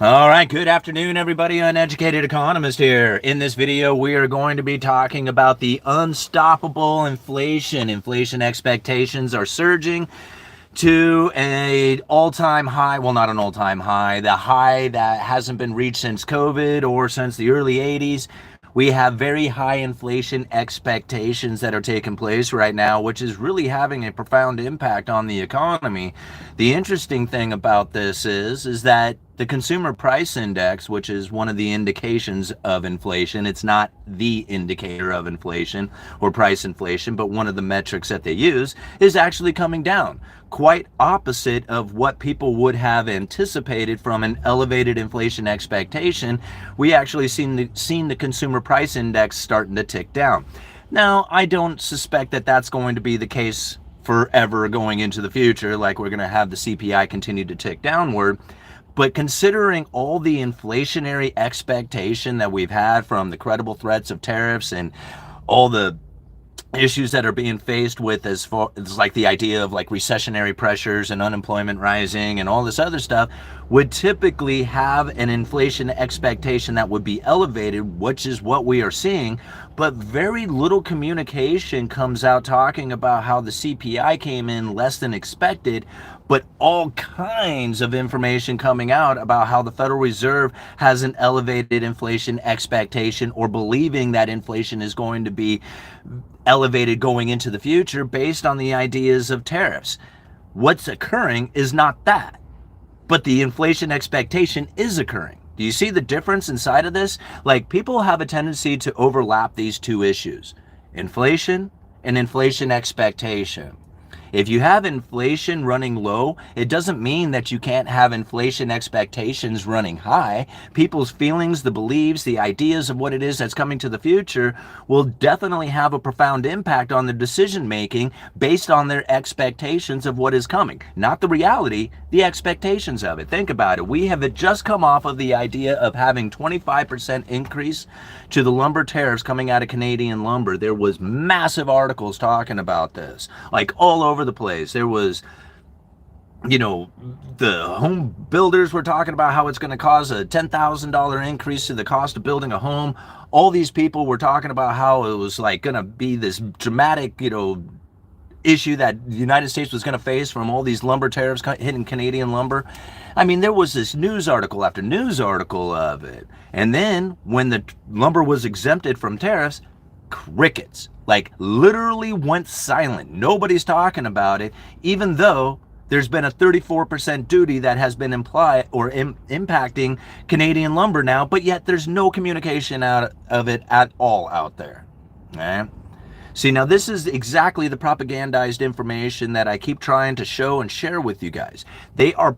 All right, good afternoon, everybody. Uneducated Economist here. In this video, we are going to be talking about the unstoppable inflation. Inflation expectations are surging to an all-time high. Well, not an all-time high. The high that hasn't been reached since COVID or since the early 80s. We have very high inflation expectations that are taking place right now, which is really having a profound impact on the economy. The interesting thing about this is that the consumer price index, which is one of the indications of inflation, it's not the indicator of inflation or price inflation, but one of the metrics that they use, is actually coming down. Quite opposite of what people would have anticipated from an elevated inflation expectation. We actually seen the consumer price index starting to tick down. Now, I don't suspect that that's going to be the case forever going into the future, like we're going to have the CPI continue to tick downward. But considering all the inflationary expectation that we've had from the credible threats of tariffs and all the issues that are being faced with as far as like the idea of like recessionary pressures and unemployment rising and all this other stuff, would typically have an inflation expectation that would be elevated, which is what we are seeing. But very little communication comes out talking about how the CPI came in less than expected, but all kinds of information coming out about how the Federal Reserve has an elevated inflation expectation, or believing that inflation is going to be elevated going into the future based on the ideas of tariffs. What's occurring is not that, but the inflation expectation is occurring. Do you see the difference inside of this? Like, people have a tendency to overlap these two issues, inflation and inflation expectation. If you have inflation running low, it doesn't mean that you can't have inflation expectations running high. People's feelings, the beliefs, the ideas of what it is that's coming to the future will definitely have a profound impact on their decision making based on their expectations of what is coming. Not the reality, the expectations of it. Think about it. We have just come off of the idea of having 25% increase to the lumber tariffs coming out of Canadian lumber. There was massive articles talking about this, like all over the place. There was, the home builders were talking about how it's going to cause a $10,000 increase to the cost of building a home. All these people were talking about how it was like going to be this dramatic, issue that the United States was going to face from all these lumber tariffs hitting Canadian lumber. I mean, there was this news article after news article of it. And then when the lumber was exempted from tariffs, crickets, like literally went silent. Nobody's talking about it, even though there's been a 34% duty that has been implied or impacting Canadian lumber now, but yet there's no communication out of it at all out there. Right? See, now this is exactly the propagandized information that I keep trying to show and share with you guys. They are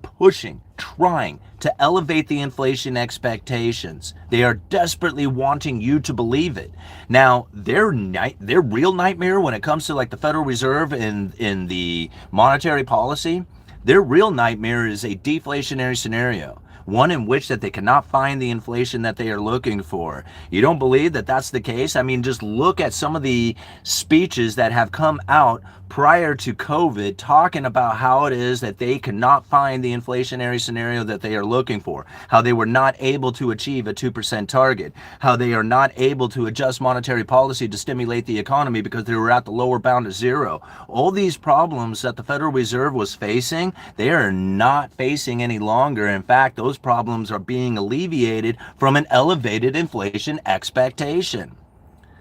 trying to elevate the inflation expectations. They are desperately wanting you to believe it. Now, their real nightmare when it comes to like the Federal Reserve in the monetary policy, their real nightmare is a deflationary scenario. One in which that they cannot find the inflation that they are looking for. You don't believe that that's the case? I mean, just look at some of the speeches that have come out prior to COVID talking about how it is that they cannot find the inflationary scenario that they are looking for, how they were not able to achieve a 2% target, how they are not able to adjust monetary policy to stimulate the economy because they were at the lower bound of zero. All these problems that the Federal Reserve was facing, they are not facing any longer. In fact, those problems are being alleviated from an elevated inflation expectation.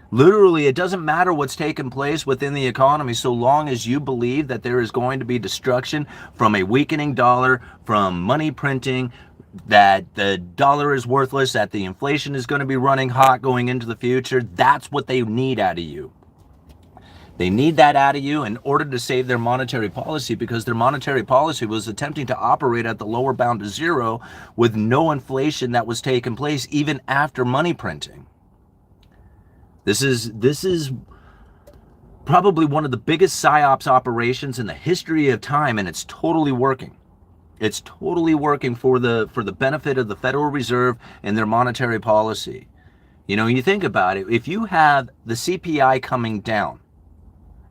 Literally, it doesn't matter what's taking place within the economy so long as you believe that there is going to be destruction from a weakening dollar, from money printing, that the dollar is worthless, that the inflation is going to be running hot going into the future. That's what they need out of you. They need that out of you in order to save their monetary policy, because their monetary policy was attempting to operate at the lower bound of zero with no inflation that was taking place even after money printing. This is probably one of the biggest psyops operations in the history of time, and it's totally working. It's totally working for the benefit of the Federal Reserve and their monetary policy. You think about it, if you have the CPI coming down,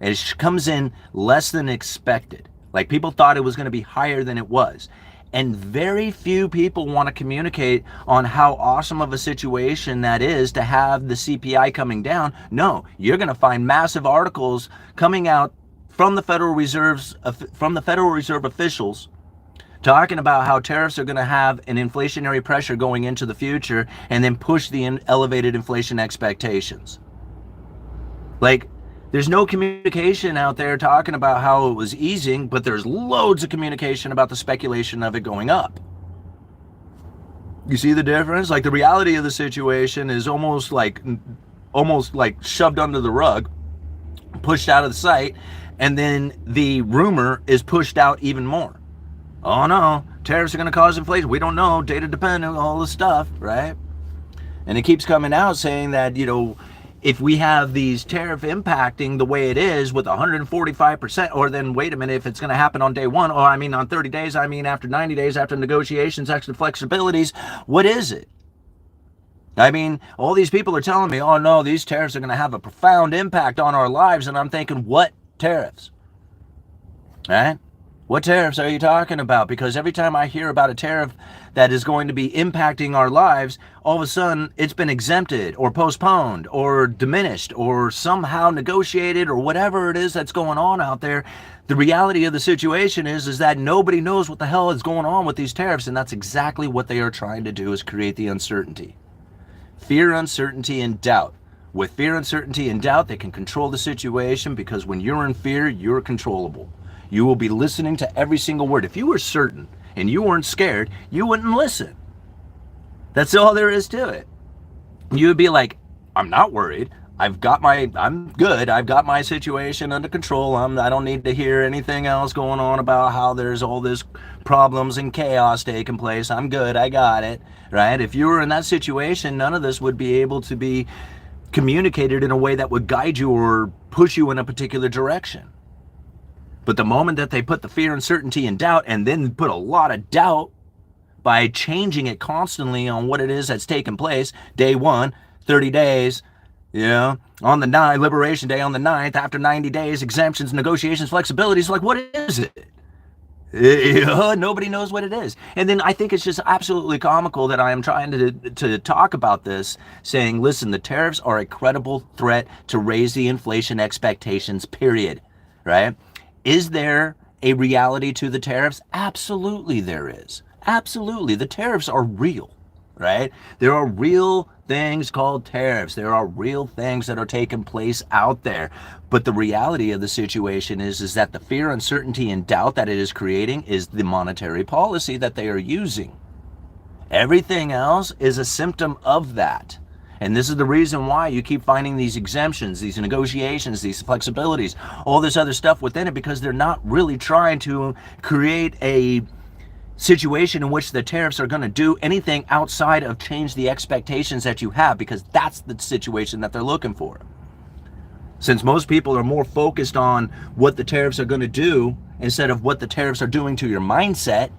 and it comes in less than expected, like people thought it was going to be higher than it was, And very few people want to communicate on how awesome of a situation that is to have the CPI coming down. No, you're going to find massive articles coming out from the Federal Reserve officials talking about how tariffs are going to have an inflationary pressure going into the future and then push the elevated inflation expectations. Like, there's no communication out there talking about how it was easing, but there's loads of communication about the speculation of it going up. You see the difference? Like, the reality of the situation is almost like shoved under the rug, pushed out of the sight, and then the rumor is pushed out even more. Oh no, tariffs are going to cause inflation. We don't know, data dependent, all this stuff, right? And it keeps coming out saying that, if we have these tariff impacting the way it is with 145%, or then wait a minute, if it's going to happen on day one, or on 30 days, after 90 days, after negotiations, extra flexibilities, what is it? All these people are telling me, oh no, these tariffs are going to have a profound impact on our lives. And I'm thinking, what tariffs? Right? What tariffs are you talking about? Because every time I hear about a tariff that is going to be impacting our lives, all of a sudden it's been exempted or postponed or diminished or somehow negotiated or whatever it is that's going on out there. The reality of the situation is that nobody knows what the hell is going on with these tariffs, and that's exactly what they are trying to do, is create the uncertainty. Fear, uncertainty, and doubt. With fear, uncertainty, and doubt, they can control the situation, because when you're in fear, you're controllable. You will be listening to every single word. If you were certain and you weren't scared, you wouldn't listen. That's all there is to it. You would be like, I'm not worried. I'm good. I've got my situation under control. I don't need to hear anything else going on about how there's all this problems and chaos taking place. I'm good. I got it. Right? If you were in that situation, none of this would be able to be communicated in a way that would guide you or push you in a particular direction. But the moment that they put the fear, uncertainty, and doubt, and then put a lot of doubt by changing it constantly on what it is that's taking place, day one, 30 days, on the 9th, Liberation Day on the 9th, after 90 days, exemptions, negotiations, flexibilities, like, what is it? Nobody knows what it is. And then I think it's just absolutely comical that I am trying to talk about this, saying, listen, the tariffs are a credible threat to raise the inflation expectations, period, right? Is there a reality to the tariffs? Absolutely there is. Absolutely. The tariffs are real, right? There are real things called tariffs. There are real things that are taking place out there. But the reality of the situation is that the fear, uncertainty, and doubt that it is creating is the monetary policy that they are using. Everything else is a symptom of that. And this is the reason why you keep finding these exemptions, these negotiations, these flexibilities, all this other stuff within it, because they're not really trying to create a situation in which the tariffs are going to do anything outside of change the expectations that you have, because that's the situation that they're looking for. Since most people are more focused on what the tariffs are going to do instead of what the tariffs are doing to your mindset,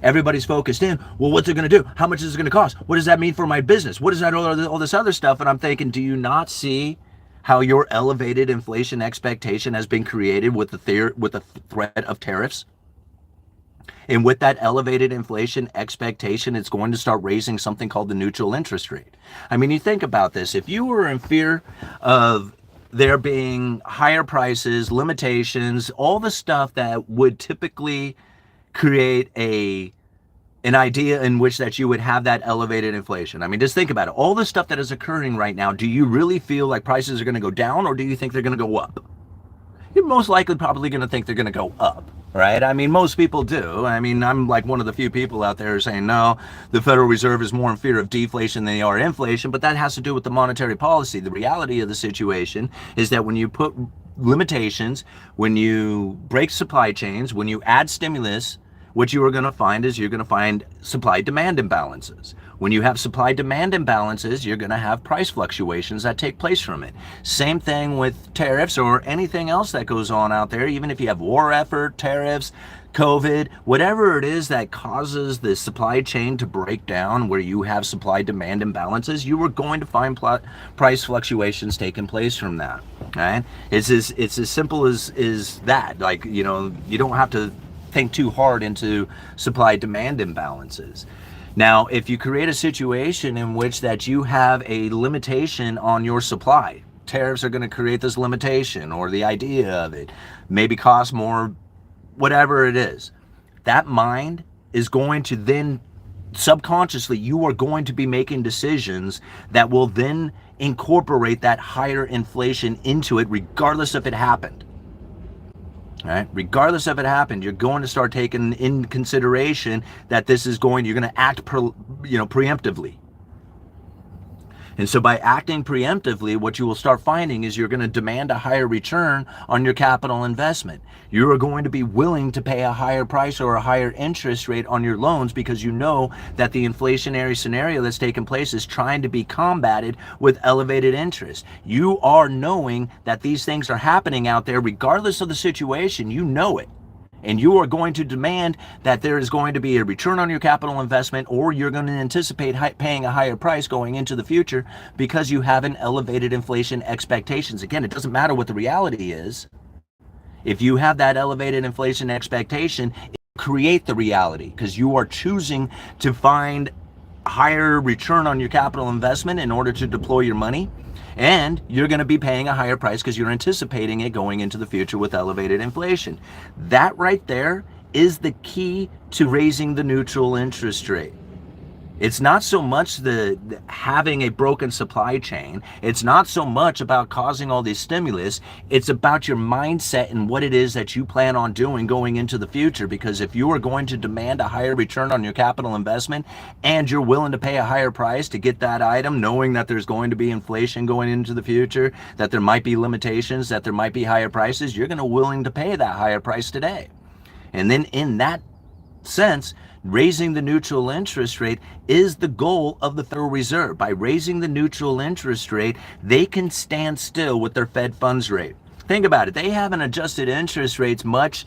everybody's focused in, well, what's it going to do? How much is it going to cost? What does that mean for my business? What is that, all this other stuff? And I'm thinking, do you not see how your elevated inflation expectation has been created with the threat of tariffs? And with that elevated inflation expectation, it's going to start raising something called the neutral interest rate. You think about this. If you were in fear of there being higher prices, limitations, all the stuff that would typically create an idea in which that you would have that elevated inflation. Just think about it. All the stuff that is occurring right now, do you really feel like prices are going to go down, or do you think they're going to go up? You're most likely probably going to think they're going to go up, right? Most people do. I'm like one of the few people out there saying, no, the Federal Reserve is more in fear of deflation than they are inflation, but that has to do with the monetary policy. The reality of the situation is that when you put limitations, when you break supply chains, when you add stimulus, what you are going to find is you're going to find supply-demand imbalances. When you have supply-demand imbalances, you're going to have price fluctuations that take place from it. Same thing with tariffs or anything else that goes on out there, even if you have war effort, tariffs, COVID, whatever it is that causes the supply chain to break down where you have supply-demand imbalances, you are going to find price fluctuations taking place from that, right? It's as simple as that. You don't have to think too hard into supply-demand imbalances. Now, if you create a situation in which that you have a limitation on your supply, tariffs are going to create this limitation, or the idea of it maybe cost more, whatever it is, that mind is going to then subconsciously, you are going to be making decisions that will then incorporate that higher inflation into it, regardless if it happened. All right, regardless if it happened, you're going to start taking in consideration that this is going, you're going to act preemptively. And so by acting preemptively, what you will start finding is you're going to demand a higher return on your capital investment. You are going to be willing to pay a higher price or a higher interest rate on your loans because you know that the inflationary scenario that's taking place is trying to be combated with elevated interest. You are knowing that these things are happening out there regardless of the situation. You know it. And you are going to demand that there is going to be a return on your capital investment, or you're going to anticipate paying a higher price going into the future because you have an elevated inflation expectations. Again, it doesn't matter what the reality is. If you have that elevated inflation expectation, it will create the reality because you are choosing to find higher return on your capital investment in order to deploy your money. And you're going to be paying a higher price because you're anticipating it going into the future with elevated inflation. That right there is the key to raising the neutral interest rate. It's not so much the having a broken supply chain. It's not so much about causing all these stimulus. It's about your mindset and what it is that you plan on doing going into the future. Because if you are going to demand a higher return on your capital investment and you're willing to pay a higher price to get that item, knowing that there's going to be inflation going into the future, that there might be limitations, that there might be higher prices, you're going to be willing to pay that higher price today. And then in that sense, raising the neutral interest rate is the goal of the Federal Reserve. By raising the neutral interest rate, they can stand still with their Fed funds rate. Think about it. They haven't adjusted interest rates much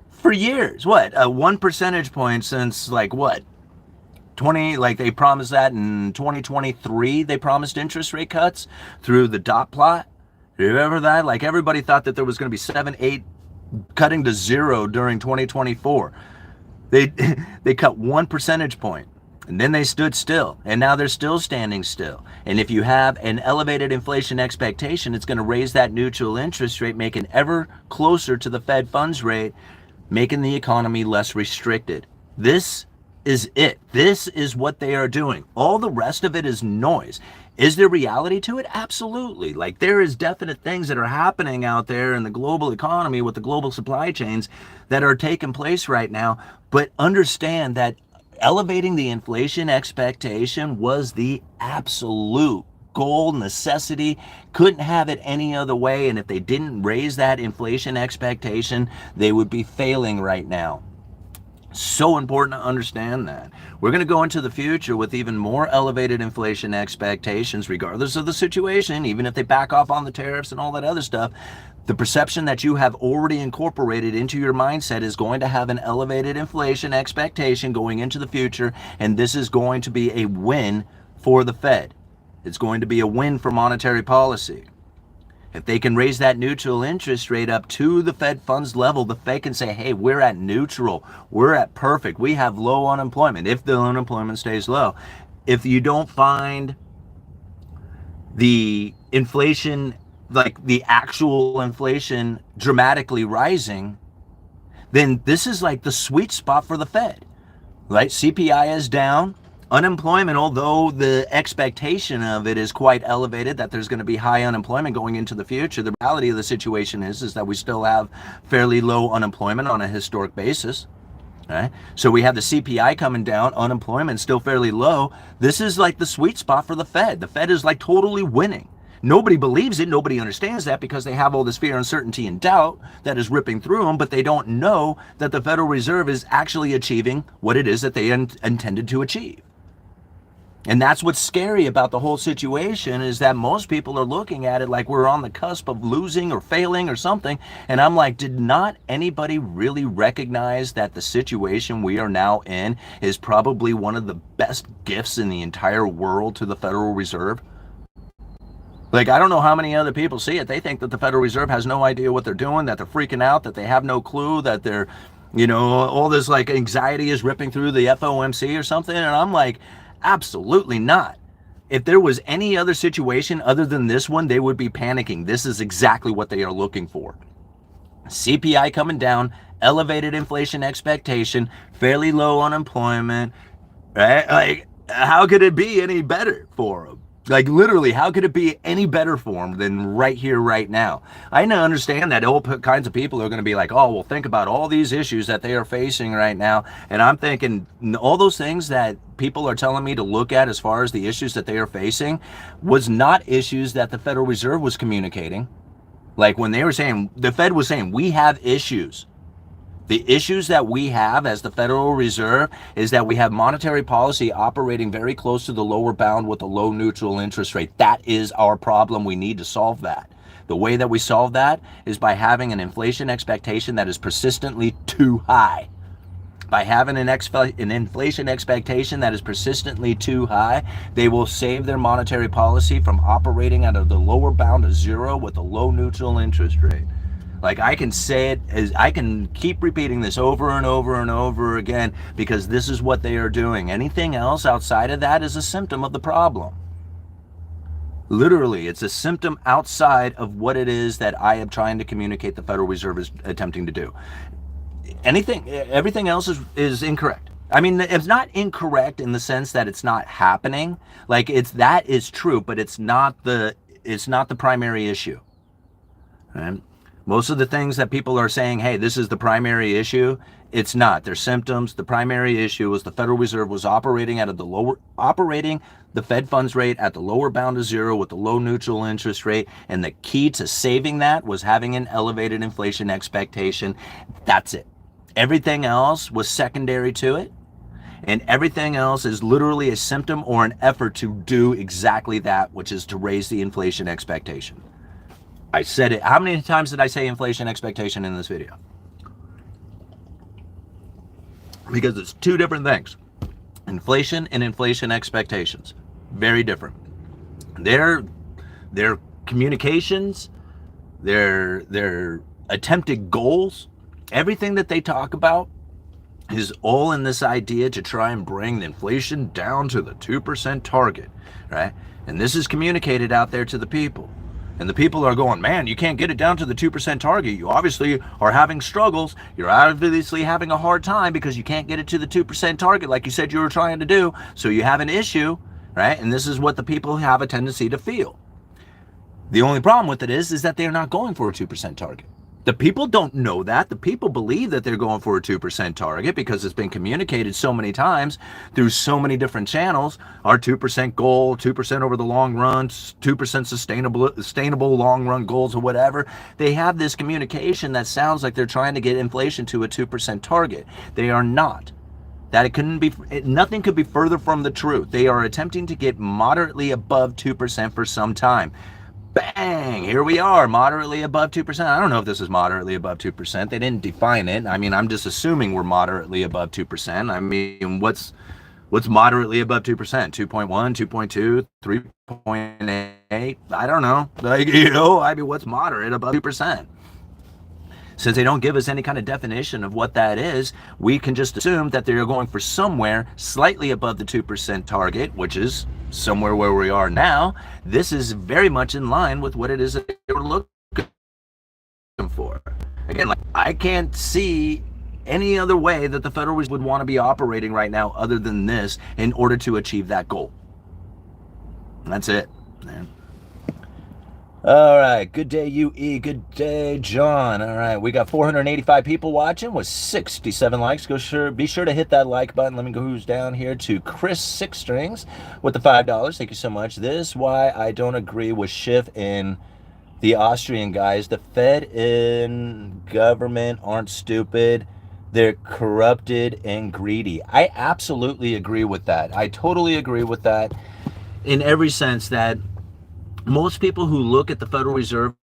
for years. What? 1 percentage point since like what? 20, like they promised that in 2023, they promised interest rate cuts through the dot plot. Remember that? Like everybody thought that there was going to be 7, 8 cutting to 0 during 2024. They cut 1 percentage point and then they stood still, and now they're still standing still. And if you have an elevated inflation expectation, it's going to raise that neutral interest rate, making ever closer to the Fed funds rate, making the economy less restricted. This is it. This is what they are doing. All the rest of it is noise. Is there reality to it? Absolutely. Like there is definite things that are happening out there in the global economy with the global supply chains that are taking place right now. But understand that elevating the inflation expectation was the absolute goal, necessity. Couldn't have it any other way. And if they didn't raise that inflation expectation, they would be failing right now. So important to understand that. We're going to go into the future with even more elevated inflation expectations, regardless of the situation, even if they back off on the tariffs and all that other stuff. The perception that you have already incorporated into your mindset is going to have an elevated inflation expectation going into the future, and this is going to be a win for the Fed. It's going to be a win for monetary policy. If they can raise that neutral interest rate up to the Fed funds level, the Fed can say, hey, we're at neutral. We're at perfect. We have low unemployment if the unemployment stays low. If you don't find the inflation, like the actual inflation dramatically rising, then this is like the sweet spot for the Fed, right? CPI is down. Unemployment, although the expectation of it is quite elevated, that there's going to be high unemployment going into the future, the reality of the situation is that we still have fairly low unemployment on a historic basis. Right? So we have the CPI coming down, unemployment still fairly low. This is like the sweet spot for the Fed. The Fed is like totally winning. Nobody believes it. Nobody understands that because they have all this fear, uncertainty, and doubt that is ripping through them, but they don't know that the Federal Reserve is actually achieving what it is that they intended to achieve. And that's what's scary about the whole situation, is that most people are looking at it like we're on the cusp of losing or failing or something. And I'm like, did not anybody really recognize that the situation we are now in is probably one of the best gifts in the entire world to the Federal Reserve? Like, I don't know how many other people see it. They think that the Federal Reserve has no idea what they're doing, that they're freaking out, that they have no clue, that they're You know, all this like anxiety is ripping through the FOMC or something. And I'm like, absolutely not. If there was any other situation other than this one, they would be panicking. This is exactly what they are looking for. CPI coming down, elevated inflation expectation, fairly low unemployment, right? Like, how could it be any better for them? Like, literally, how could it be any better for them than right here, right now? I understand that all kinds of people are going to be like, oh, well, think about all these issues that they are facing right now. And I'm thinking all those things that people are telling me to look at as far as the issues that they are facing was not issues that the Federal Reserve was communicating. Like when they were saying, the Fed was saying, we have issues. The issues that we have as the Federal Reserve is that we have monetary policy operating very close to the lower bound with a low neutral interest rate. That is our problem. We need to solve that. The way that we solve that is by having an inflation expectation that is persistently too high. By having an inflation expectation that is persistently too high, they will save their monetary policy from operating out of the lower bound of zero with a low neutral interest rate. Like I can say it as I can keep repeating this over and over and over again because this is what they are doing. Anything else outside of that is a symptom of the problem. Literally, it's a symptom outside of what it is that I am trying to communicate the Federal Reserve is attempting to do. Everything else is incorrect. I mean, it's not incorrect in the sense that it's not happening. Like that is true, but it's not the primary issue. Right? Most of the things that people are saying, hey, this is the primary issue, it's not. They're symptoms. The primary issue was the Federal Reserve was operating the Fed funds rate at the lower bound of zero with the low neutral interest rate. And the key to saving that was having an elevated inflation expectation. That's it. Everything else was secondary to it. And everything else is literally a symptom or an effort to do exactly that, which is to raise the inflation expectation. I said it. How many times did I say inflation expectation in this video? Because it's two different things. Inflation and inflation expectations. Very different. Their communications, their attempted goals, everything that they talk about is all in this idea to try and bring the inflation down to the 2% target, right? And this is communicated out there to the people. And the people are going, man, you can't get it down to the 2% target. You obviously are having struggles. You're obviously having a hard time because you can't get it to the 2% target like you said you were trying to do. So you have an issue, right? And this is what the people have a tendency to feel. The only problem with it is that they're not going for a 2% target. The people don't know that. The people believe that they're going for a 2% target because it's been communicated so many times through so many different channels. Our 2% goal, 2% over the long run, 2% sustainable long run goals or whatever. They have this communication that sounds like they're trying to get inflation to a 2% target. They are not. Nothing could be further from the truth. They are attempting to get moderately above 2% for some time. Bang, here we are, moderately above 2%. I don't know if this is moderately above 2%. They didn't define it. I mean, I'm just assuming we're moderately above 2%. I mean, what's moderately above 2%? 2.1, 2.2, 3.8? I don't know. Like, I mean, what's moderate above 2%? Since they don't give us any kind of definition of what that is, we can just assume that they're going for somewhere slightly above the 2% target, which is somewhere where we are now. This is very much in line with what it is that they were looking for. Again, like, I can't see any other way that the Federal Reserve would want to be operating right now other than this in order to achieve that goal. And that's it, man. All right, good day, UE. Good day, John. All right, we got 485 people watching with 67 likes. Be sure to hit that like button. Let me go who's down here to Chris Six Strings with the $5. Thank you so much. This why I don't agree with Schiff and the Austrian guys. The Fed and government aren't stupid. They're corrupted and greedy. I absolutely agree with that. I totally agree with that in every sense that most people who look at the Federal Reserve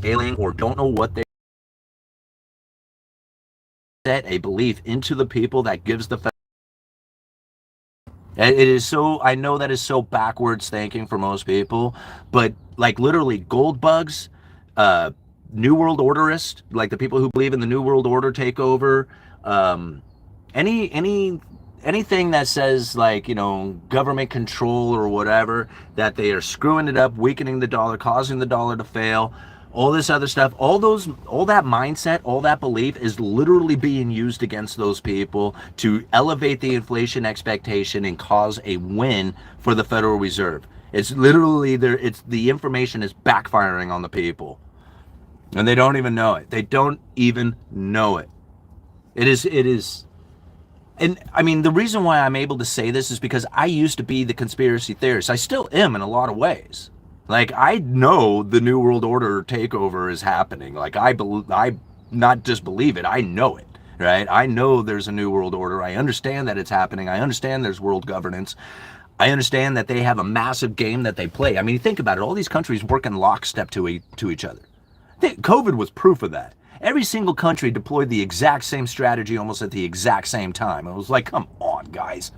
failing or don't know what they set a belief into the people that gives the Fed. It is so, I know that is so backwards thinking for most people, but like literally gold bugs, New World Orderists, like the people who believe in the New World Order takeover, anything that says, like, you know, government control or whatever, that they are screwing it up, weakening the dollar, causing the dollar to fail, all this other stuff, all that mindset, all that belief is literally being used against those people to elevate the inflation expectation and cause a win for the Federal Reserve. It's literally the information is backfiring on the people. And they don't even know it. They don't even know it. It is. And I mean, the reason why I'm able to say this is because I used to be the conspiracy theorist. I still am in a lot of ways. Like, I know the New World Order takeover is happening. Like, I not just believe it, I know it, right? I know there's a New World Order. I understand that it's happening. I understand there's world governance. I understand that they have a massive game that they play. I mean, think about it. All these countries work in lockstep to each other. COVID was proof of that. Every single country deployed the exact same strategy almost at the exact same time. It was like, come on, guys.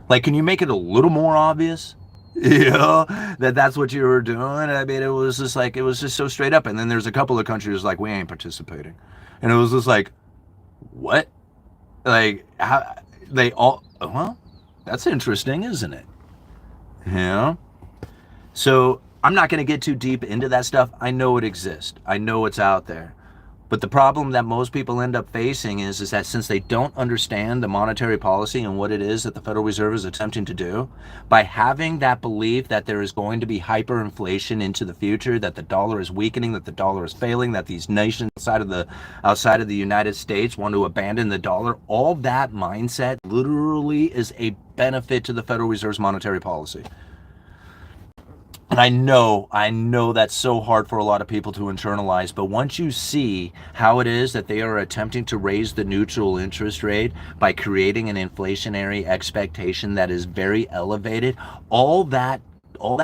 Like, can you make it a little more obvious? You know, that's what you were doing? I mean, it was just so straight up. And then there's a couple of countries like, we ain't participating. And it was just like, what? Like, how they all, well, that's interesting, isn't it? You know? So I'm not going to get too deep into that stuff. I know it exists. I know it's out there. But the problem that most people end up facing is that since they don't understand the monetary policy and what it is that the Federal Reserve is attempting to do, by having that belief that there is going to be hyperinflation into the future, that the dollar is weakening, that the dollar is failing, that these nations outside of the United States want to abandon the dollar, all that mindset literally is a benefit to the Federal Reserve's monetary policy. And I know that's so hard for a lot of people to internalize, but once you see how it is that they are attempting to raise the neutral interest rate by creating an inflationary expectation that is very elevated, all that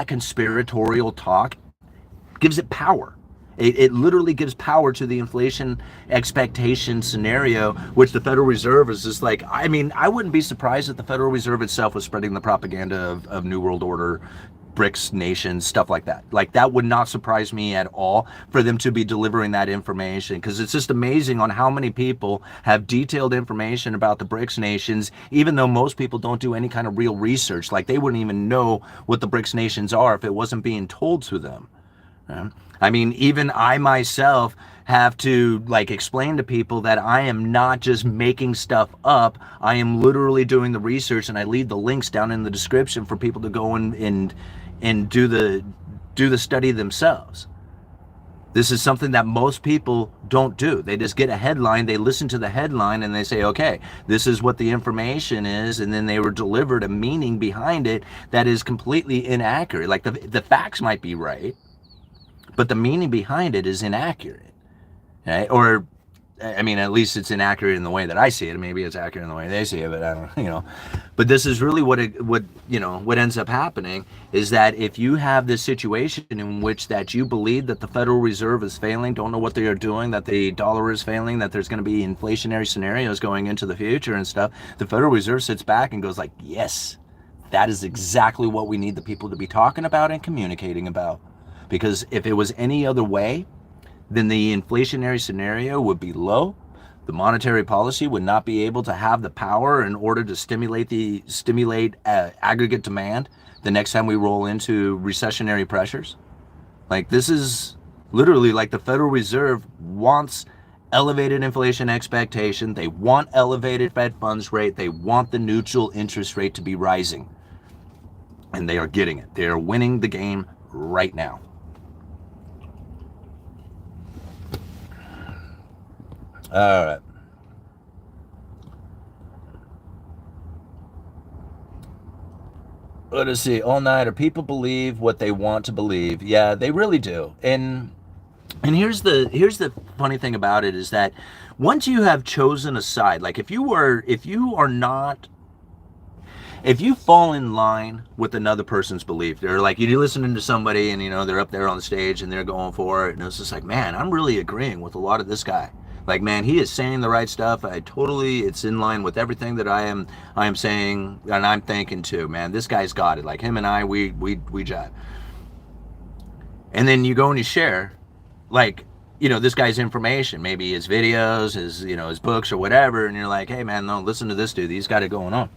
conspiratorial talk gives it power. It literally gives power to the inflation expectation scenario, which the Federal Reserve is just like, I mean, I wouldn't be surprised if the Federal Reserve itself was spreading the propaganda of New World Order, Brics nations, stuff like that. Like, that would not surprise me at all for them to be delivering that information, because it's just amazing on how many people have detailed information about the Brics nations, even though most people don't do any kind of real research. Like, they wouldn't even know what the Brics nations are if it wasn't being told to them. I mean, even I myself have to, like, explain to people that I am not just making stuff up. I am literally doing the research, and I leave the links down in the description for people to go and do the study themselves. This is something that most people don't do. They just get a headline, they listen to the headline, and they say, okay, this is what the information is, and then they were delivered a meaning behind it that is completely inaccurate. Like, the facts might be right, but the meaning behind it is inaccurate, right? Or, I mean, at least it's inaccurate in the way that I see it. Maybe it's accurate in the way they see it, but I don't, you know. But this is really what ends up happening is that if you have this situation in which that you believe that the Federal Reserve is failing, don't know what they are doing, that the dollar is failing, that there's going to be inflationary scenarios going into the future and stuff, the Federal Reserve sits back and goes like, yes, that is exactly what we need the people to be talking about and communicating about. Because if it was any other way, then the inflationary scenario would be low. The monetary policy would not be able to have the power in order to stimulate aggregate demand the next time we roll into recessionary pressures. Like, this is literally like the Federal Reserve wants elevated inflation expectation. They want elevated Fed funds rate. They want the neutral interest rate to be rising. And they are getting it. They are winning the game right now. All right. Let us see. All nighter. People believe what they want to believe. Yeah, they really do. And here's the funny thing about it is that once you have chosen a side, like if you fall in line with another person's belief, they're like, you're listening to somebody and, you know, they're up there on the stage and they're going for it. And it's just like, man, I'm really agreeing with a lot of this guy. Like, man, he is saying the right stuff. It's in line with everything that I am saying, and I'm thinking too, man, this guy's got it. Like, him and I, we jive. And then you go and you share, like, this guy's information, maybe his videos, his books or whatever, and you're like, hey man, no, listen to this dude, he's got it going on.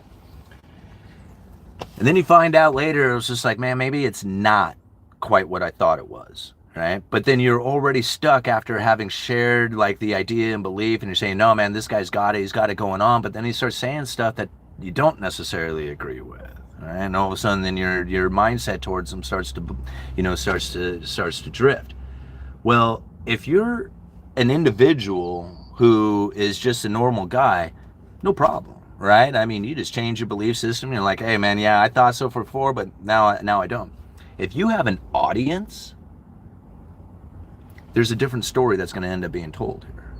And then you find out later, it was just like, man, maybe it's not quite what I thought it was, right? But then you're already stuck after having shared like the idea and belief, and you're saying, no man, this guy's got it, he's got it going on. But then he starts saying stuff that you don't necessarily agree with, right? And all of a sudden then your mindset towards him starts to drift. Well, if you're an individual who is just a normal guy, no problem, right? I mean, you just change your belief system. You're like, hey man, yeah, I thought so before, but now I don't. If you have an audience, there's a different story that's going to end up being told here,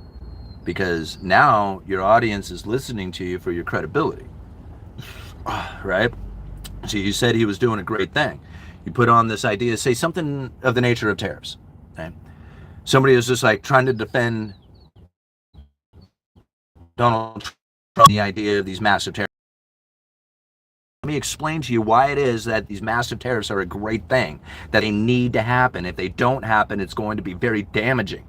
because now your audience is listening to you for your credibility, right? So you said he was doing a great thing. You put on this idea, say something of the nature of tariffs, okay? Somebody is just like trying to defend Donald Trump, the idea of these massive tariffs. Let me explain to you why it is that these massive tariffs are a great thing, that they need to happen. If they don't happen, it's going to be very damaging.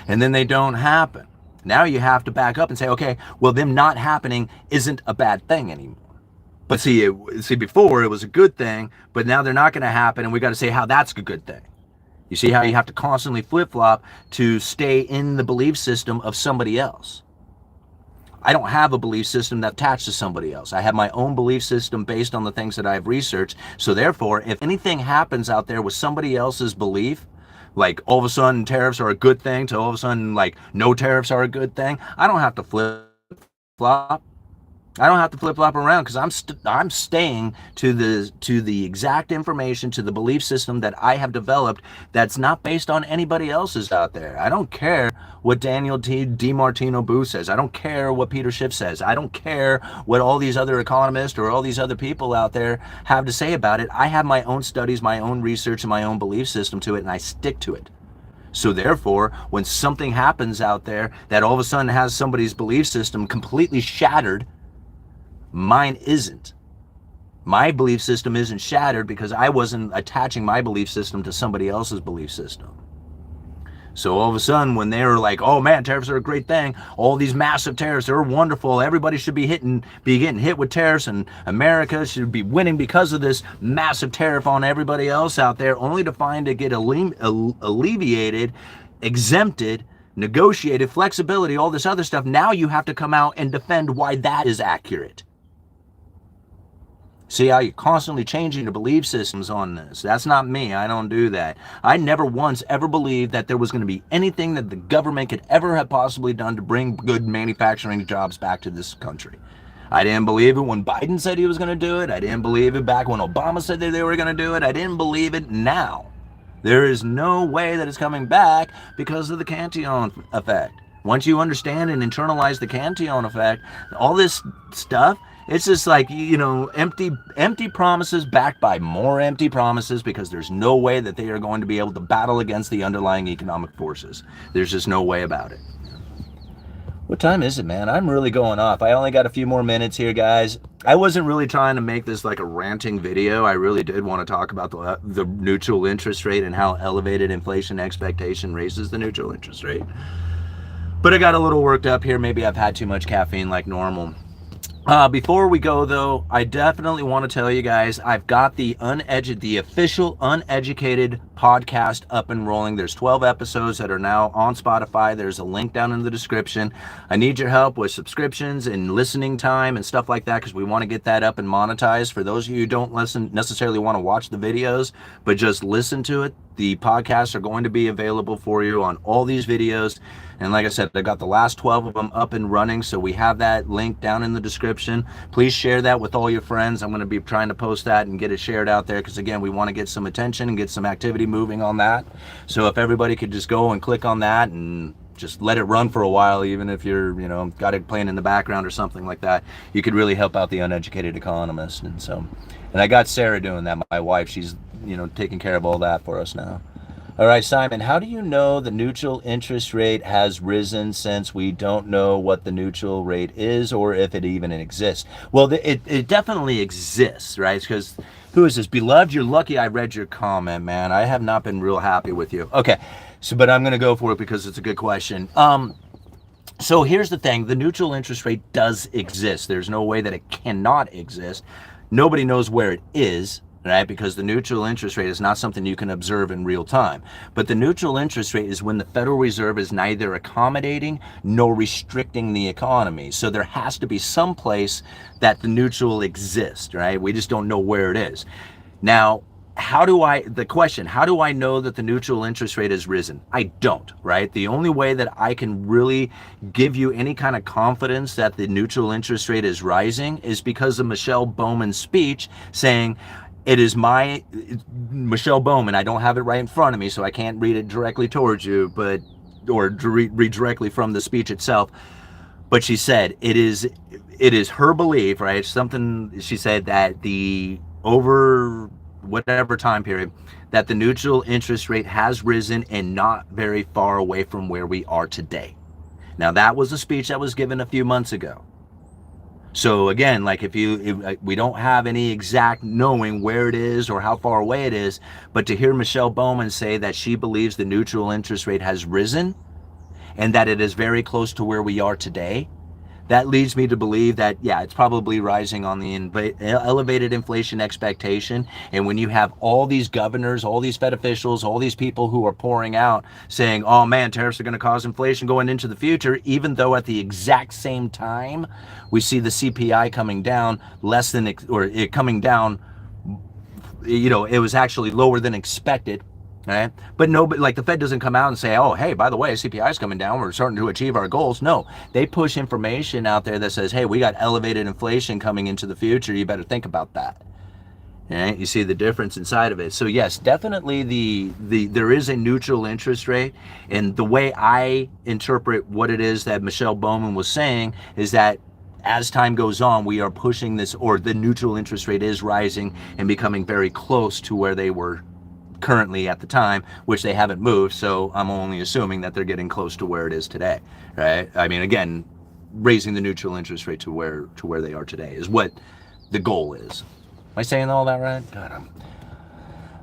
And then they don't happen. Now you have to back up and say, okay, well, them not happening isn't a bad thing anymore. But see, before it was a good thing, but now they're not going to happen, and we got to say how that's a good thing. You see how you have to constantly flip-flop to stay in the belief system of somebody else. I don't have a belief system that attached to somebody else. I have my own belief system based on the things that I've researched. So therefore, if anything happens out there with somebody else's belief, like all of a sudden tariffs are a good thing to all of a sudden like no tariffs are a good thing, I don't have to flip-flop. I don't have to flip-flop around, because I'm staying to the exact information, to the belief system that I have developed, that's not based on anybody else's out there. I don't care what Daniel DiMartino Booth says. I don't care what Peter Schiff says. I don't care what all these other economists or all these other people out there have to say about it. I have my own studies, my own research, and my own belief system to it, and I stick to it. So therefore, when something happens out there that all of a sudden has somebody's belief system completely shattered, mine isn't. My belief system isn't shattered because I wasn't attaching my belief system to somebody else's belief system. So all of a sudden, when they were like, oh man, tariffs are a great thing, all these massive tariffs, they're wonderful, everybody should be getting hit with tariffs, and America should be winning because of this massive tariff on everybody else out there, only to find it get alleviated, exempted, negotiated, flexibility, all this other stuff. Now you have to come out and defend why that is accurate. See how you're constantly changing your belief systems on this. That's not me. I don't do that. I never once ever believed that there was going to be anything that the government could ever have possibly done to bring good manufacturing jobs back to this country. I didn't believe it when Biden said he was going to do it. I didn't believe it back when Obama said that they were going to do it. I didn't believe it now. There is no way that it's coming back because of the Cantillon effect. Once you understand and internalize the Cantillon effect, all this stuff, it's just like, empty promises backed by more empty promises, because there's no way that they are going to be able to battle against the underlying economic forces. There's just no way about it. What time is it, man? I'm really going off. I only got a few more minutes here, guys. I wasn't really trying to make this like a ranting video. I really did want to talk about the neutral interest rate and how elevated inflation expectation raises the neutral interest rate. But I got a little worked up here. Maybe I've had too much caffeine like normal. Before we go, though, I definitely want to tell you guys, I've got the official Uneducated podcast up and rolling. There's 12 episodes that are now on Spotify. There's a link down in the description. I need your help with subscriptions and listening time and stuff like that, because we want to get that up and monetized. For those of you who don't necessarily want to watch the videos, but just listen to it, the podcasts are going to be available for you on all these videos. And like I said, I got the last 12 of them up and running, so we have that link down in the description. Please share that with all your friends. I'm going to be trying to post that and get it shared out there, because again, we want to get some attention and get some activity moving on that. So if everybody could just go and click on that and just let it run for a while, even if you're, got it playing in the background or something like that, you could really help out the Uneducated Economist. And I got Sarah doing that, my wife. She's, taking care of all that for us now. All right, Simon, how do you know the neutral interest rate has risen, since we don't know what the neutral rate is or if it even exists? Well, it definitely exists, right? Because who is this? Beloved, you're lucky I read your comment, man. I have not been real happy with you. Okay, So, but I'm going to go for it because it's a good question. So here's the thing. The neutral interest rate does exist. There's no way that it cannot exist. Nobody knows where it is, right? Because the neutral interest rate is not something you can observe in real time. But the neutral interest rate is when the Federal Reserve is neither accommodating nor restricting the economy. So there has to be some place that the neutral exists, right? We just don't know where it is. Now, how do I know that the neutral interest rate has risen? I don't, right? The only way that I can really give you any kind of confidence that the neutral interest rate is rising is because of Michelle Bowman's speech saying, it is Michelle Bowman, I don't have it right in front of me, so I can't read it directly towards you, or read directly from the speech itself. But she said, it is her belief, right? Something she said that over whatever time period, that the neutral interest rate has risen and not very far away from where we are today. Now, that was a speech that was given a few months ago. So again, like we don't have any exact knowing where it is or how far away it is, but to hear Michelle Bowman say that she believes the neutral interest rate has risen and that it is very close to where we are today, that leads me to believe that, yeah, it's probably rising on the elevated inflation expectation. And when you have all these governors, all these Fed officials, all these people who are pouring out saying, oh man, tariffs are going to cause inflation going into the future, even though at the exact same time, we see the CPI coming down coming down, it was actually lower than expected. Right? But nobody, like the Fed doesn't come out and say, oh, hey, by the way, CPI is coming down. We're starting to achieve our goals. No, they push information out there that says, hey, we got elevated inflation coming into the future. You better think about that. Right? You see the difference inside of it. So yes, definitely there is a neutral interest rate. And the way I interpret what it is that Michelle Bowman was saying is that as time goes on, we are pushing this, or the neutral interest rate is rising and becoming very close to where they were currently at the time, which they haven't moved, so I'm only assuming that they're getting close to where it is today, right? I mean, again, raising the neutral interest rate to where they are today is what the goal is. Am I saying all that right? God,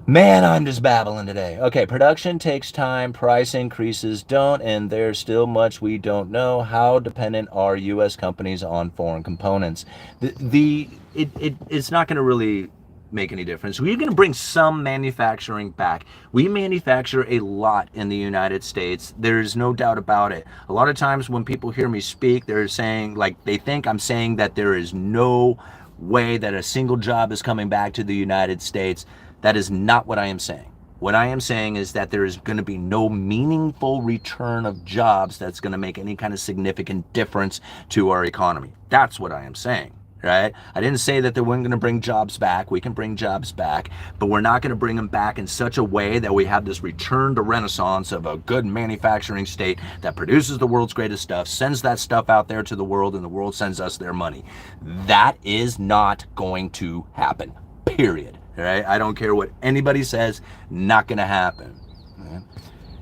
I'm just babbling today. Okay, production takes time, price increases don't, and there's still much we don't know. How dependent are U.S. companies on foreign components? It's not going to really make any difference. We're going to bring some manufacturing back. We manufacture a lot in the United States. There's no doubt about it. A lot of times when people hear me speak, they're saying, like, they think I'm saying that there is no way that a single job is coming back to the United States. That is not what I am saying. What I am saying is that there is going to be no meaningful return of jobs that's going to make any kind of significant difference to our economy. That's what I am saying. Right? I didn't say that they weren't going to bring jobs back. We can bring jobs back, but we're not going to bring them back in such a way that we have this return to renaissance of a good manufacturing state that produces the world's greatest stuff, sends that stuff out there to the world, and the world sends us their money. That is not going to happen, period. Right? I don't care what anybody says, not going to happen. Right?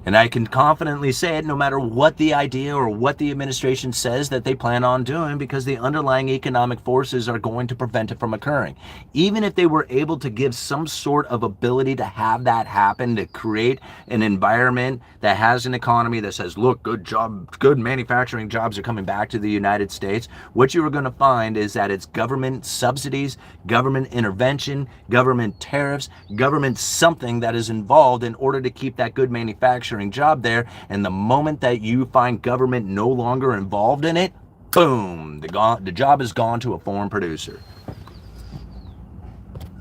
And I can confidently say it no matter what the idea or what the administration says that they plan on doing, because the underlying economic forces are going to prevent it from occurring. Even if they were able to give some sort of ability to have that happen, to create an environment that has an economy that says, look, good manufacturing jobs are coming back to the United States, what you are going to find is that it's government subsidies, government intervention, government tariffs, government something that is involved in order to keep that good manufacturing job there. And the moment that you find government no longer involved in it, boom, the job is gone to a foreign producer.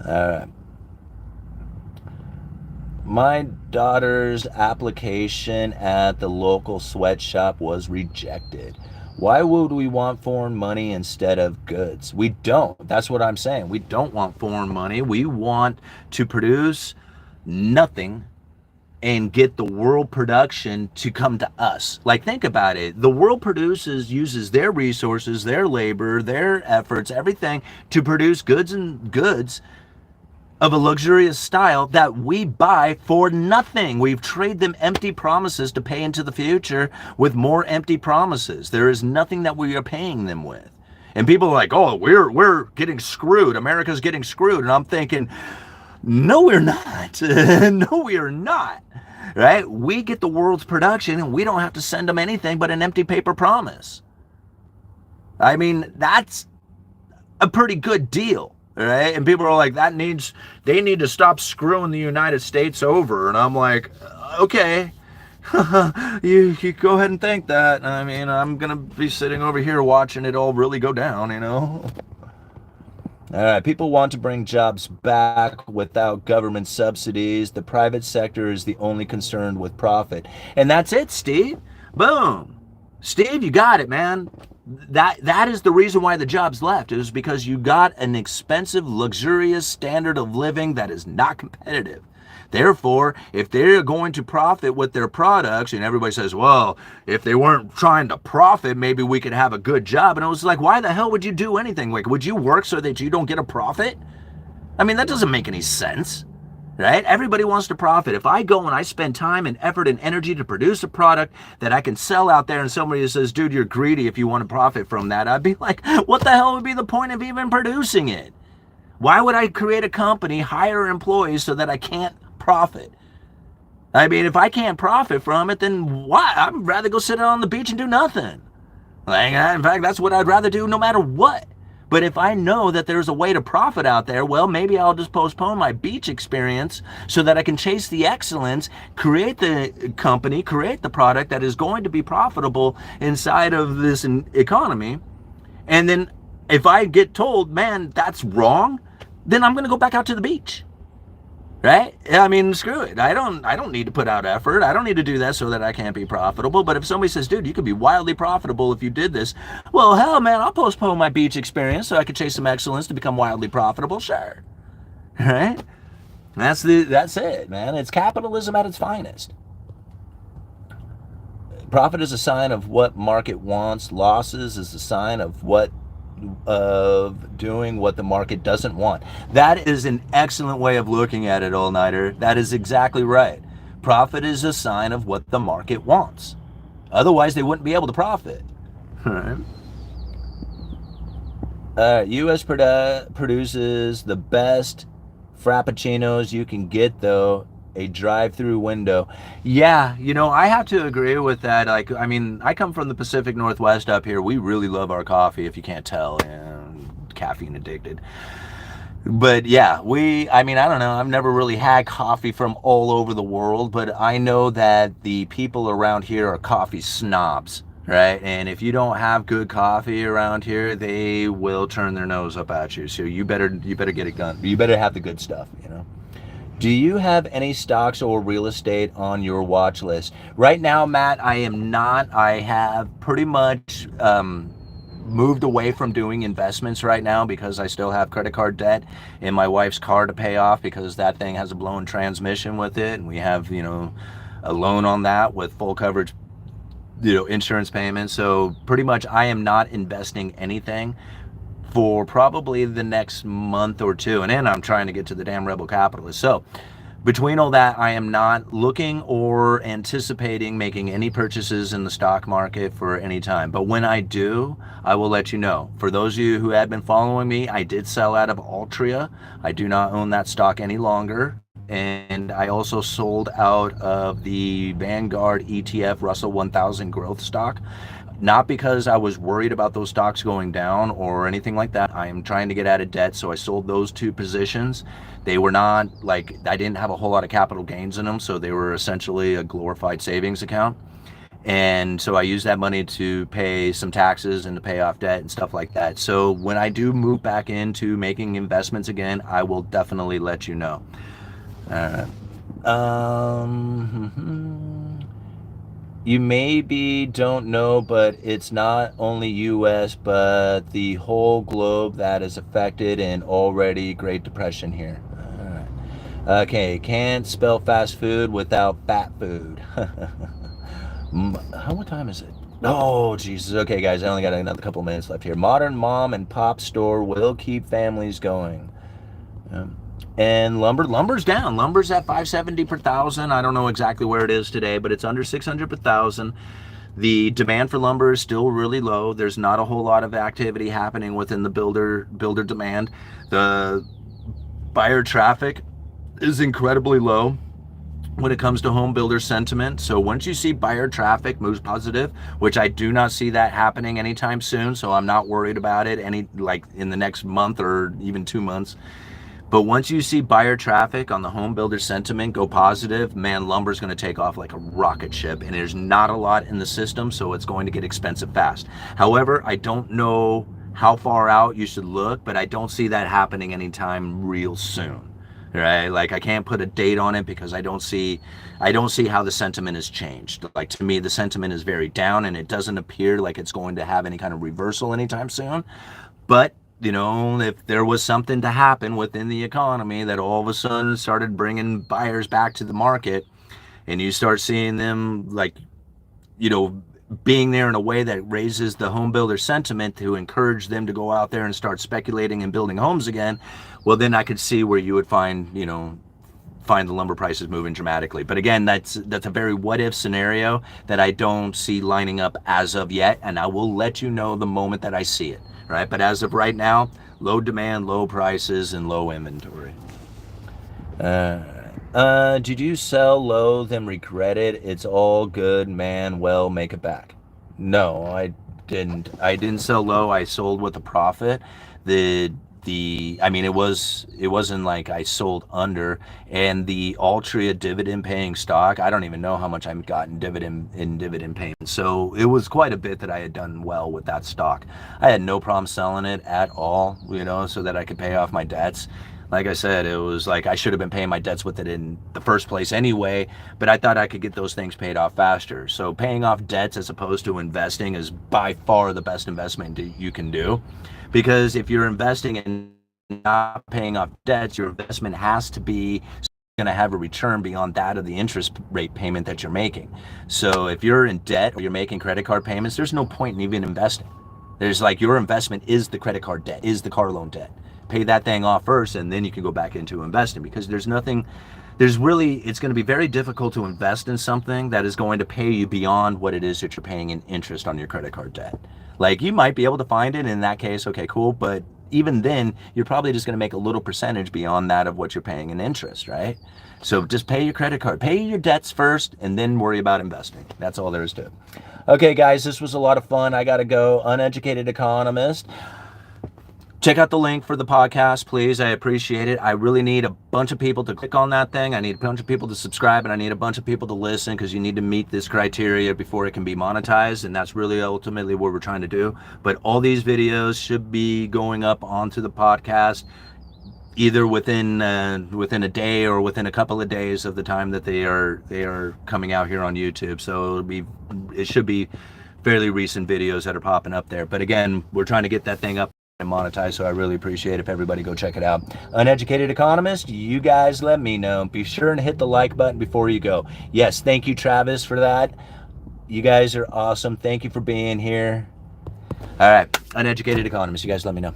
All right. My daughter's application at the local sweatshop was rejected. Why would we want foreign money instead of goods? We don't. That's what I'm saying. We don't want foreign money. We want to produce nothing and get the world production to come to us. Like, think about it. The world uses their resources, their labor, their efforts, everything to produce goods of a luxurious style that we buy for nothing. We've traded them empty promises to pay into the future with more empty promises. There is nothing that we are paying them with. And people are like, oh, we're getting screwed. America's getting screwed. And I'm thinking, no, we're not. No, we are not. right? We get the world's production and we don't have to send them anything but an empty paper promise. I mean, that's a pretty good deal, right? And people are like, they need to stop screwing the United States over. And I'm like, okay, you go ahead and think that. I mean, I'm going to be sitting over here watching it all really go down, you know? All right, people want to bring jobs back without government subsidies. The private sector is the only concerned with profit. And that's it, Steve. Boom. Steve, you got it, man. That is the reason why the jobs left. It was because you got an expensive, luxurious standard of living that is not competitive. Therefore, if they're going to profit with their products, and everybody says, well, if they weren't trying to profit, maybe we could have a good job. And I was like, why the hell would you do anything? Like, would you work so that you don't get a profit? I mean, that doesn't make any sense, right? Everybody wants to profit. If I go and I spend time and effort and energy to produce a product that I can sell out there and somebody says, dude, you're greedy if you want to profit from that, I'd be like, what the hell would be the point of even producing it? Why would I create a company, hire employees so that I can't profit? I mean, if I can't profit from it, then why? I'd rather go sit on the beach and do nothing. Like, in fact, that's what I'd rather do no matter what. But if I know that there's a way to profit out there, well, maybe I'll just postpone my beach experience so that I can chase the excellence, create the company, create the product that is going to be profitable inside of this economy. And then if I get told, man, that's wrong, then I'm going to go back out to the beach. Right? I mean, screw it. I don't need to put out effort. I don't need to do that so that I can't be profitable. But if somebody says, dude, you could be wildly profitable if you did this, well, hell, man, I'll postpone my beach experience so I can chase some excellence to become wildly profitable. Sure. Right? That's it, man. It's capitalism at its finest. Profit is a sign of what market wants. Losses is a sign of doing what the market doesn't want. That is an excellent way of looking at it, all-nighter. That is exactly right. Profit is a sign of what the market wants. Otherwise, they wouldn't be able to profit. U.S. produces the best frappuccinos you can get, though. A drive-through window. Yeah, you know, I have to agree with that. Like, I mean, I come from the Pacific Northwest up here. We really love our coffee, if you can't tell. Caffeine addicted. But yeah, I mean, I don't know. I've never really had coffee from all over the world, but I know that the people around here are coffee snobs, right? And if you don't have good coffee around here, they will turn their nose up at you. So you better get it done. You better have the good stuff, you know. Do you have any stocks or real estate on your watch list? Right now, Matt, I am not. I have pretty much moved away from doing investments right now because I still have credit card debt in my wife's car to pay off because that thing has a blown transmission with it. And we have, you know, a loan on that with full coverage, you know, insurance payments. So pretty much I am not investing anything for probably the next month or two. And then I'm trying to get to the damn rebel capitalist. So between all that, I am not looking or anticipating making any purchases in the stock market for any time. But when I do, I will let you know. For those of you who had been following me, I did sell out of Altria. I do not own that stock any longer. And I also sold out of the Vanguard ETF Russell 1000 growth stock. Not because I was worried about those stocks going down or anything like that. I am trying to get out of debt, so I sold those two positions. They were not, like, I didn't have a whole lot of capital gains in them, so they were essentially a glorified savings account. And so I used that money to pay some taxes and to pay off debt and stuff like that. So when I do move back into making investments again, I will definitely let you know. You maybe don't know, but it's not only U.S., but the whole globe that is affected in already Great Depression here. All right. Okay, can't spell fast food without fat food. What time is it? Oh, Jesus. Okay, guys, I only got another couple minutes left here. Modern mom and pop store will keep families going. And lumber's down. Lumber's at $570 per thousand. I don't know exactly where it is today, but it's under $600 per thousand. The demand for lumber is still really low. There's not a whole lot of activity happening within the builder demand. The buyer traffic is incredibly low. when it comes to home builder sentiment. So once you see buyer traffic moves positive, which I do not see that happening anytime soon, so I'm not worried about it like in the next month or even 2 months. But once you see buyer traffic on the home builder sentiment go positive, man, lumber's going to take off like a rocket ship, and there's not a lot in the system, so it's going to get expensive fast. However, I don't know how far out you should look, but I don't see that happening anytime real soon. Right? Like, I can't put a date on it because I don't see how the sentiment has changed. Like, to me, the sentiment is very down, and it doesn't appear like it's going to have any kind of reversal anytime soon. But if there was something to happen within the economy that all of a sudden started bringing buyers back to the market, and you start seeing them like, being there in a way that raises the home builder sentiment to encourage them to go out there and start speculating and building homes again, well, then I could see where you would find the lumber prices moving dramatically. But again, that's a very what if scenario that I don't see lining up as of yet, and I will let you know the moment that I see it. Right? But as of right now, low demand, low prices, and low inventory. Did you sell low then regret it? It's all good, man. Well, make it back. No, I didn't sell low. I sold with a profit. I mean, it wasn't like I sold under. And the Altria dividend paying stock, I don't even know how much I've gotten dividend payments. So it was quite a bit that I had done well with that stock. I had no problem selling it at all, so that I could pay off my debts. Like I said, it was like I should have been paying my debts with it in the first place anyway, but I thought I could get those things paid off faster. So paying off debts as opposed to investing is by far the best investment you can do. Because if you're investing and not paying off debts, your investment has to be going to have a return beyond that of the interest rate payment that you're making. So if you're in debt or you're making credit card payments, there's no point in even investing. There's like your investment is the credit card debt, is the car loan debt. Pay that thing off first, and then you can go back into investing, because it's going to be very difficult to invest in something that is going to pay you beyond what it is that you're paying in interest on your credit card debt. Like, you might be able to find it in that case, okay, cool, but even then, you're probably just going to make a little percentage beyond that of what you're paying in interest, right? So just pay your credit card, pay your debts first, and then worry about investing. That's all there is to it. Okay, guys, this was a lot of fun. I got to go. Uneducated Economist. Check out the link for the podcast, please. I appreciate it. I really need a bunch of people to click on that thing. I need a bunch of people to subscribe, and I need a bunch of people to listen, because you need to meet this criteria before it can be monetized, and that's really ultimately what we're trying to do. But all these videos should be going up onto the podcast either within a day or within a couple of days of the time that they are coming out here on YouTube. So it should be fairly recent videos that are popping up there. But again, we're trying to get that thing up and monetize, so I really appreciate if everybody go check it out. Uneducated Economist, you guys let me know. Be sure and hit the like button before you go. Yes, thank you, Travis, for that. You guys are awesome. Thank you for being here. All right, Uneducated Economist, you guys let me know.